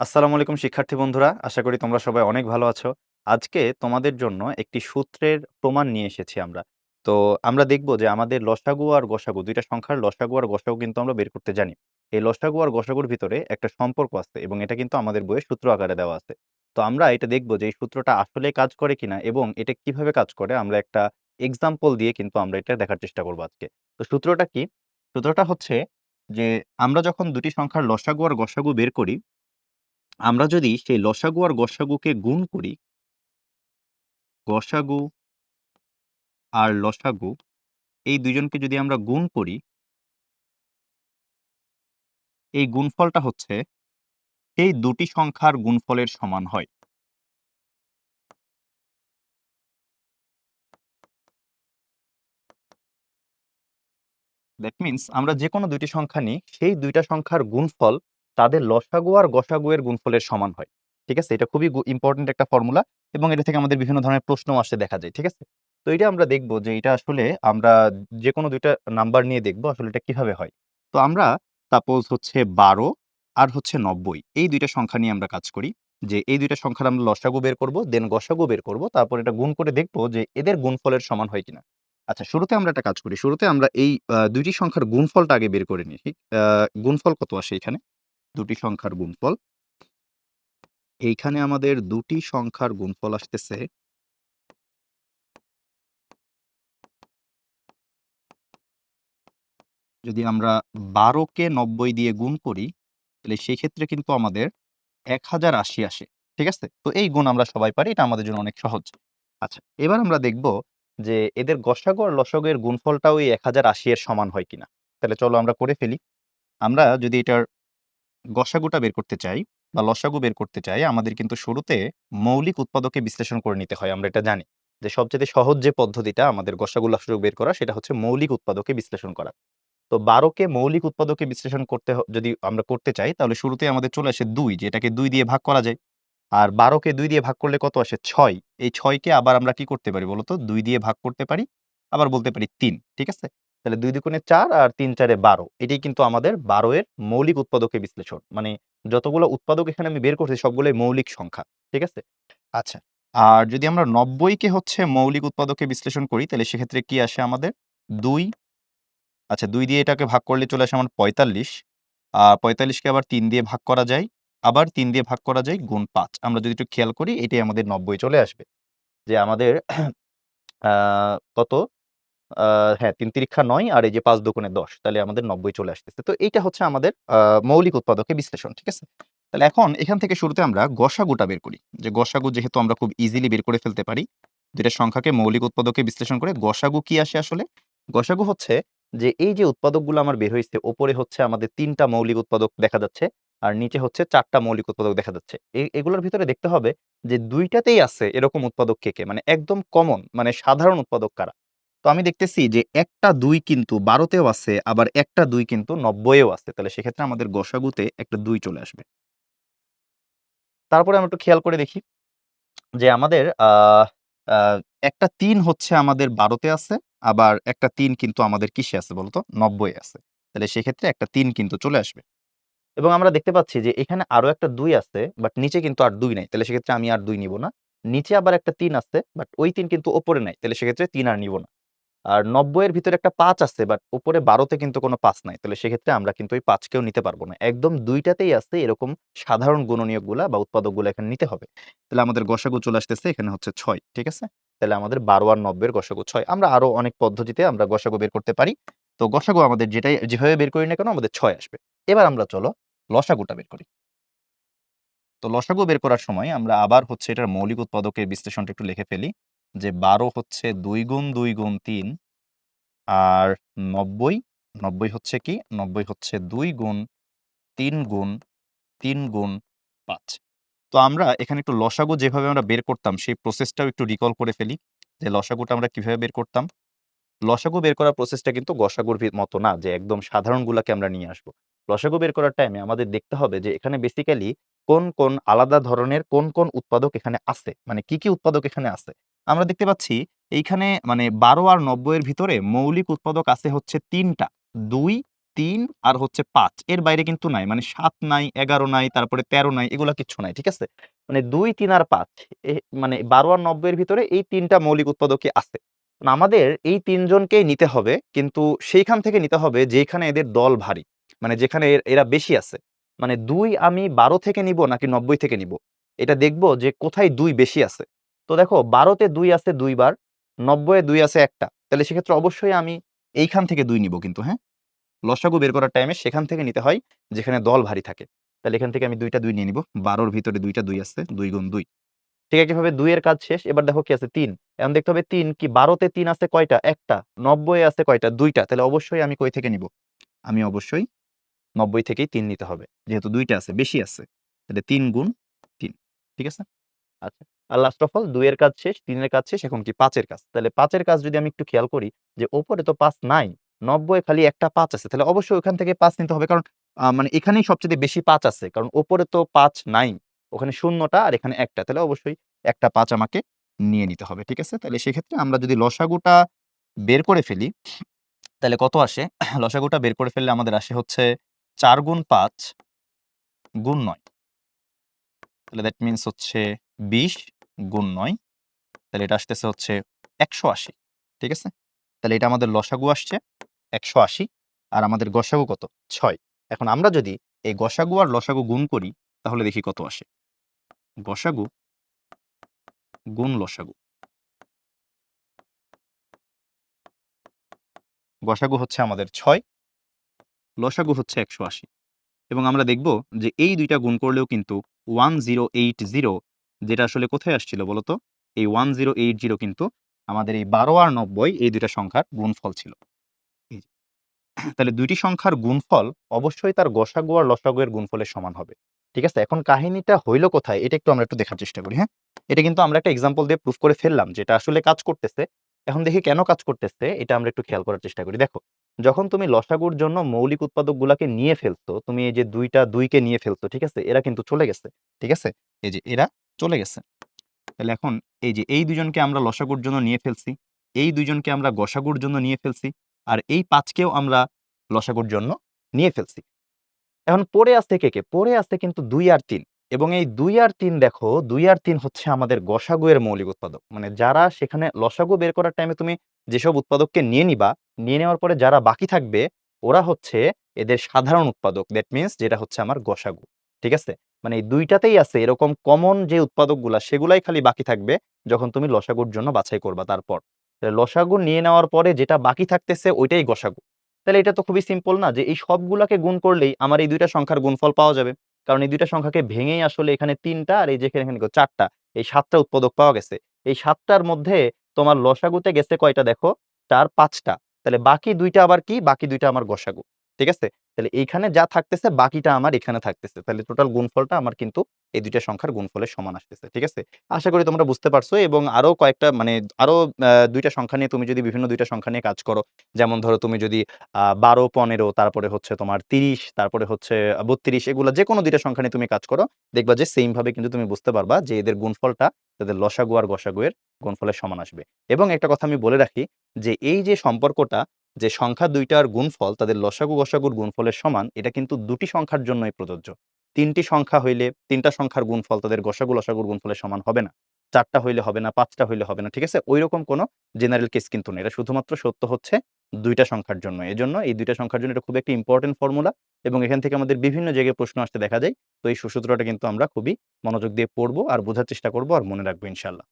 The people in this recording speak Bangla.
আসসালামু আলাইকুম শিক্ষার্থী বন্ধুরা। আশা করি তোমরা সবাই অনেক ভালো আছো। আজকে তোমাদের জন্য একটি সূত্রের প্রমাণ নিয়ে এসেছি আমরা। তো আমরা দেখব যে আমাদের লসাগু আর গসাগু ২ টা সংখ্যার লসাগু আর গসাগু কিন্তু আমরা বের করতে জানি। এই লসাগু আর গসাগুর ভিতরে একটা সম্পর্ক আছে এবং এটা কিন্তু আমাদের বইয়ে সূত্র আকারে দেওয়া আছে। তো আমরা এটা দেখব যে এই সূত্রটা আসলেই কাজ করে কিনা এবং এটা কিভাবে কাজ করে আমরা একটা এক্সাম্পল দিয়ে কিন্তু আমরা এটা দেখার চেষ্টা করব আজকে। তো সূত্রটা কি? সূত্রটা হচ্ছে যে আমরা যখন ২ টি সংখ্যার লসাগু আর গসাগু বের করি আমরা যদি সেই লসাগু আর গসাগুকে গুণ করি, গসাগু আর লসাগু এই ২ জনকে যদি আমরা গুণ করি, এই গুণফলটা হচ্ছে সেই ২ টি সংখ্যার গুণফলের সমান হয়। দ্যাট মিনস আমরা যেকোনো ২ টি সংখ্যা নিই, সেই ২ টা সংখ্যার গুণফল তাদের লসাগু আর গসাগু এর গুণফলের সমান হয়। ঠিক আছে? এটা খুবই ইম্পোর্টেন্ট একটা ফর্মুলা এবং এটা থেকে আমাদের বিভিন্ন ধরনের প্রশ্নও আসে দেখা যায়। ঠিক আছে? তো এইটা আমরা দেখব যে এটা আসলে আমরা যেকোনো ২ টা নাম্বার নিয়ে দেখব আসলে এটা কিভাবে হয়। তো আমরা সাপোজ হচ্ছে ১২ আর হচ্ছে ৯০ এই ২ টা সংখ্যা নিয়ে আমরা কাজ করি। যে এই ২ টা সংখ্যার আমরা লসাগু বের করব, দেন গসাগু বের করব। তারপর এটা গুণ করে দেখব যে এদের গুণফলের সমান হয় কিনা। আচ্ছা শুরুতে আমরা একটা কাজ করি। শুরুতে আমরা এই ২ টি সংখ্যার গুণফলটা আগে বের করে নিই। ঠিক? গুণফল কত আসে এখানে? ২ টি সংখ্যার গুণফল। এইখানে আমাদের ২ টি সংখ্যার গুণফল আসতেছে যদি আমরা ১২ কে ৯০ দিয়ে গুণ করি, তাহলে সেই ক্ষেত্রে কিন্তু আমাদের ১০৮০ আসে। ঠিক আছে? তো এই গুণ আমরা সবাই পারি। এটা আমাদের জন্য অনেক সহজ। আচ্ছা, এবার আমরা দেখব যে এদের গসাগু আর লসাগু এর গুণফলটাও এই ১০৮০ এর সমান হয় কিনা। তাহলে চলো আমরা করে ফেলি। আমরা যদি এটার গসাগুটা বের করতে চাই বা লসাগু বের করতে চাই, আমাদের কিন্তু শুরুতে মৌলিক উৎপাদকে বিশ্লেষণ করে নিতে হয়। আমরা এটা জানি যে সবচাইতে সহজ যে পদ্ধতিটা আমাদের গসাগু, লসাগু বের করা সেটা হচ্ছে মৌলিক উৎপাদকে বিশ্লেষণ করা। তো ১২ কে মৌলিক উৎপাদকে বিশ্লেষণ করতে যদি আমরা করতে চাই তাহলে শুরুতেই আমাদের চলে আসে ২ যেটাকে ২ দিয়ে ভাগ করা যায়। আর ১২ কে ২ দিয়ে ভাগ করলে কত আসে? ৬। এই ৬ কে আবার আমরা কি করতে পারি বলতো? ২ দিয়ে ভাগ করতে পারি, আবার বলতে পারি ৩। ঠিক আছে? তাহলে ২ দুগুণে ৪ আর ৩ চারে ১২। এটাই কিন্তু আমাদের ১২ এর মৌলিক উৎপাদকের বিশ্লেষণ। মানে যতগুলো উৎপাদক এখানে আমি বের করছি সবগুলোই মৌলিক সংখ্যা। ঠিক আছে? আচ্ছা। আর যদি আমরা ৯০ কে হচ্ছে মৌলিক উৎপাদকে বিশ্লেষণ করি তাহলে সেক্ষেত্রে কি আসে আমাদের? ২ আচ্ছা ২ দিয়ে এটাকে ভাগ করলে চলে আসে আমার ৪৫। ৪৫ কে আবার ৩ দিয়ে ভাগ করা যায়। আবার ৩ দিয়ে ভাগ করা যায় গুণ ৫। আমরা যদি একটু খেয়াল করি এটাই আমাদের ৯০ চলে আসবে। যে আমাদের আ কত? আ হ্যাঁ ৩ তিরিক্ষা ৯ আর এই যে ৫ দুগুণে ১০ তাহলে আমাদের ৯০ চলে আসতেছে। তো এইটা হচ্ছে আমাদের মৌলিক উৎপাদকের বিশ্লেষণ। ঠিক আছে? তাহলে এখন এখান থেকে শুরুতে আমরা গসাগুটা বের করি। যে গসাগু যেহেতু আমরা খুব ইজিলি বের করে ফেলতে পারি। ২ টা সংখ্যাকে মৌলিক উৎপাদকে বিশ্লেষণ করে গসাগু কি আসে আসলে? গসাগু হচ্ছে যে এই যে উৎপাদকগুলো আমার বের হইছে উপরে হচ্ছে আমাদের ৩ টা মৌলিক উৎপাদক দেখা যাচ্ছে। আর নিচে হচ্ছে ৪ টা মৌলিক উৎপাদক দেখা যাচ্ছে। এগুলোর ভিতরে দেখতে হবে যে ২ টাতেই আছে এরকম উৎপাদক কে, কে? মানে একদম কমন মানে সাধারণ উৎপাদক কারা? তো আমি দেখতেছি যে একটা ২ কিন্তু ১২ তেও আছে, আবার একটা ২ কিন্তু ৯০ এও আছে। তাহলে সেক্ষেত্রে আমাদের গসাগুতে একটা ২ চলে আসবে। তারপরে আমরা একটু খেয়াল করে দেখি যে আমাদের আ একটা ৩ হচ্ছে আমাদের ১২ তে আছে, আবার একটা ৩ কিন্তু আমাদের কিসে আছে বলতো? ৯০ এ আছে। তাহলে সেক্ষেত্রে একটা ৩ কিন্তু চলে আসবে। এবং আমরা দেখতে পাচ্ছি যে এখানে আরো একটা ২ আছে, বাট নিচে কিন্তু আর ২ নাই। তাহলে সেক্ষেত্রে আমি আর ২ নিব না। নিচে আবার একটা ৩ আছে, বাট ওই ৩ কিন্তু উপরে নাই। তাহলে সেক্ষেত্রে ৩ আর নিব না। আর ৯০ এর ভিতরে একটা ৫ আছে বাট উপরে ১২ তে কিন্তু কোনো ৫ নাই। তাহলে সেক্ষেত্রে আমরা কিন্তু ওই ৫ কেও নিতে পারব না। একদম ২ টাতেই আছে এরকম সাধারণ গুণনীয়কগুলা বা উৎপাদকগুলা এখানে নিতে হবে। তাহলে আমাদের গসাগু চলে আসতেছে এখানে হচ্ছে ৬। ঠিক আছে? তাহলে আমাদের ১২ আর ৯০ এর গসাগু ৬। আমরা আরো অনেক পদ্ধতিতে আমরা গসাগু বের করতে পারি। তো গসাগু আমাদের যেভাবে বের করি না কেন আমাদের ৬ আসবে। এবার আমরা চলো লসাগুটা বের করি। তো লসাগু বের করার সময় আমরা আবার হচ্ছে এটার মৌলিক উৎপাদকের বিশ্লেষণটা একটু লিখে ফেলি। যে ১২ হচ্ছে ২ গুণ ২ গুণ ৩ আর ৯০, ৯০ হচ্ছে কি? ৯০ হচ্ছে ২ গুণ ৩ গুণ ৩ গুণ ৫। তো আমরা এখানে একটু লসাগু যেভাবে আমরা বের করতাম সেই প্রসেসটাও একটু রিকল করে ফেলি। যে লসাগুটা আমরা কিভাবে বের করতাম? লসাগু বের করার প্রসেসটা কিন্তু গসাগুর মতো না যে একদম সাধারণগুলাকে আমরা নিয়ে আসবো। লসাগু বের করার টাইমে আমাদের দেখতে হবে যে এখানে বেসিক্যালি কোন আলাদা ধরনের কোন উৎপাদক এখানে আছে। মানে কি উৎপাদক এখানে আছে। আমরা দেখতে পাচ্ছি এইখানে মানে ১২ আর ৯০ এর ভিতরে মৌলিক উৎপাদক আছে হচ্ছে ৩ টা। ২ 3 আর হচ্ছে 5 এর বাইরে কিন্তু নাই। মানে 7 নাই, 11 নাই, তারপরে 13 নাই, এগুলা কিচ্ছু নাই। ঠিক আছে? মানে 2, 3 আর 5 মানে 12 আর 90 এর ভিতরে এই ৩ টা মৌলিক উৎপাদকই আছে। আমাদের এই ৩ জনকেই নিতে হবে, কিন্তু সেইখান থেকে নিতে হবে যেইখানে এদের দল ভারী। মানে যেখানে এরা বেশি আছে। মানে ২ আমি ১২ থেকে নিবো নাকি ৯০ থেকে নিবো? এটা দেখব যে কোথায় ২ বেশি আছে। তো দেখো ১২ তে ২ আছে ২ বার, ৯০ এ ২ আছে ১ টা। তাহলে সেক্ষেত্রে অবশ্যই আমি এইখান থেকে ২ নিবো কিন্তু, হ্যাঁ? লসাগু বের করার টাইমে সেখান থেকে নিতে হয় যেখানে দল ভারী থাকে। তাহলে এখান থেকে আমি ২ টা ২ নিয়ে নিবো। ১২ র ভিতরে ২ টা ২ আছে। ২ গুণ ২। ঠিক একইভাবে ২ এর কাজ শেষ। এবার দেখো কি আছে ৩। এখন দেখতে হবে ৩ কি ১২ তে ৩ আছে কয়টা? ১ টা। ৯০ এ আছে কয়টা? ২ টা। তাহলে অবশ্যই আমি কই থেকে নিবো? আমি অবশ্যই ৯০ থেকেই ৩ নিতে হবে। যেহেতু ২ টা আছে, বেশি আছে। তাহলে ৩ গুণ ৩। ঠিক আছে? আচ্ছা। আর লাস্ট অফ অল ২ এর কাজ শেষ, ৩ এর কাজ শেষ, এখন কি ৫ এর কাজ। তাহলে ৫ এর কাজ যদি আমি একটু খেয়াল করি যে উপরে তো ৫ নাই, ৯০ খালি একটা ৫ আছে। তাহলে অবশ্যই ওখান থেকে ৫ নিতে হবে। কারণ মানে এখানেই সবচাইতে বেশি ৫ আছে। কারণ উপরে তো ৫ নাই। ওখানে ০ টা আর এখানে ১ টা। তাহলে অবশ্যই একটা ৫ আমাকে নিয়ে নিতে হবে। ঠিক আছে? তাহলে সেক্ষেত্রে আমরা যদি লসাগুটা বের করে ফেলি, তাহলে কত আসে? লসাগুটা বের করে ফেললে আমাদের আসে হচ্ছে ৪ গুণ ৫ গুণ ৯। তাহলে দ্যাট মিনস হচ্ছে ২০ গুণ ৯। তাহলে এটা আসতেছে হচ্ছে ১৮০। ঠিক আছে? তাহলে এটা আমাদের লসাগু আসছে ১৮০ আর আমাদের গসাগু কত? ৬। এখন আমরা যদি এই গসাগু আর লসাগু গুণ করি তাহলে দেখি কত আসে। গসাগু গুণ লসাগু। গসাগু হচ্ছে আমাদের ৬, লসাগু হচ্ছে ১৮০ এবং আমরা দেখব যে এই ২ টা গুণ করলেও কিন্তু 1080 যেটা আসলে কোথায় আসছিল বলতো? এই 1080 কিন্তু আমাদের এই ১২ আর ৯০ এই ২ টা সংখ্যার গুণফল ছিল। এই যে। তাহলে ২ টি সংখ্যার গুণফল অবশ্যই তার গসাগু আর লসাগু এর গুণফলের সমান হবে। ঠিক আছে? এখন কাহিনীটা হইল কোথায়? এটা একটু দেখার চেষ্টা করি, হ্যাঁ? এটা কিন্তু আমরা একটা এক্সাম্পল দিয়ে প্রুফ করে ফেললাম যে এটা আসলে কাজ করতেছে। এখন দেখি কেন কাজ করতেছে এটা আমরা একটু খেয়াল করার চেষ্টা করি। দেখো, যখন তুমি লসাগুর জন্য মৌলিক উৎপাদকগুলাকে নিয়ে ফেলছো, তুমি এই যে ২ টা ২ কে নিয়ে ফেলছো, ঠিক আছে? এরা কিন্তু চলে গেছে। ঠিক আছে? এই যে এরা চলে গেছে। তাহলে এখন এই যে এই ২ জনকে আমরা লসাগুর জন্য নিয়ে ফেলছি। এই ২ জনকে আমরা গসাগুর জন্য নিয়ে ফেলছি। আর এই ৫ কেও আমরা লসাগুর জন্য নিয়ে ফেলছি। এখন পড়ে আছে কে? পড়ে আছে কিন্তু ২ আর ৩ এবং এই ২ আর ৩ দেখো ২ আর ৩ হচ্ছে আমাদের গসাগু এর মৌলিক উৎপাদক। মানে যারা সেখানে লসাগু বের করার টাইমে তুমি যেসব উৎপাদককে নিয়ে নিবা, নিয়ে নেওয়ার পরে যারা বাকি থাকবে ওরা হচ্ছে এদের সাধারণ উৎপাদক। দ্যাট মিনস যেটা হচ্ছে আমার গসাগু। ঠিক আছে? মানে এই ২ টাতেই আছে এরকম কমন যে উৎপাদকগুলা সেগুলাই খালি বাকি থাকবে যখন তুমি লসাগুর জন্য বাছাই করবা তারপর। লসাগু নিয়ে নেওয়ার পরে যেটা বাকি থাকতেছে ওইটাই গসাগু। তাহলে এটা তো খুবই সিম্পল না যে এই সবগুলাকে গুণ করলেই আমার এই ২ টা সংখ্যার গুণফল পাওয়া যাবে। কারণ এই ২ টা সংখ্যাকে ভেঙেই আসলে এখানে ৩ টা আর এই যে এখানে ৪ টা। এই ৭ টা উৎপাদক পাওয়া গেছে। এই ৭ টার মধ্যে তোমার লসাগুতে গেছে কয়টা দেখো? ৪, ৫ টা। তাহলে বাকি ২ টা আবার কি? বাকি ২ টা আমার গসাগু। ঠিক আছে? তাহলে এইখানে যা থাকতেছে বাকিটা আমার এখানে থাকতেছে। তাহলে টোটাল গুণফলটা আমার কিন্তু এই ২ টা সংখ্যার গুণফলের সমান আসতেছে। ঠিক আছে? আশা করি তোমরা বুঝতে পারছো এবং আরো কয়েকটা মানে আরো ২ টা সংখ্যা নিয়ে তুমি যদি বিভিন্ন ২ টা সংখ্যা নিয়ে কাজ করো, যেমন ধরো তুমি যদি ১২, ১৫ তারপরে হচ্ছে তোমার ৩০ তারপরে হচ্ছে ৩২ এগুলা যেকোনো ২ টা সংখ্যা নিয়ে তুমি কাজ করো। দেখবা যে সেইম ভাবে কিন্তু তুমি বুঝতে পারবা যে এদের গুণফলটা তাদের লসাগু আর গসাগু এর গুণফলের সমান আসবে। এবং একটা কথা আমি বলে রাখি যে এই যে সম্পর্কটা যে সংখ্যা ২ টার গুণফল তাদের লসাগু গসাগুর গুণফলের সমান এটা কিন্তু ২ টি সংখ্যার জন্যই প্রযোজ্য। ৩ টি সংখ্যা হইলে ৩ টা সংখ্যার গুণফল তাদের গসাগু লসাগুর গুণফলের সমান হবে না। ৪ টা হইলে হবে না, ৫ টা হইলে হবে না। ঠিক আছে? ঐরকম কোনো জেনারেল কেস কিন্তু না। এটা শুধুমাত্র সত্য হচ্ছে ২ টা সংখ্যার জন্য। এজন্য এই ২ টা সংখ্যার জন্য এটা খুব একটি ইম্পোর্টেন্ট ফর্মুলা এবং এখান থেকে আমাদের বিভিন্ন জায়গায় প্রশ্ন আসতে দেখা যায়। তো এই সূত্রটা কিন্তু আমরা খুবই মনোযোগ দিয়ে পড়বো আর বোঝার চেষ্টা করব আর মনে রাখবো ইনশাআল্লাহ।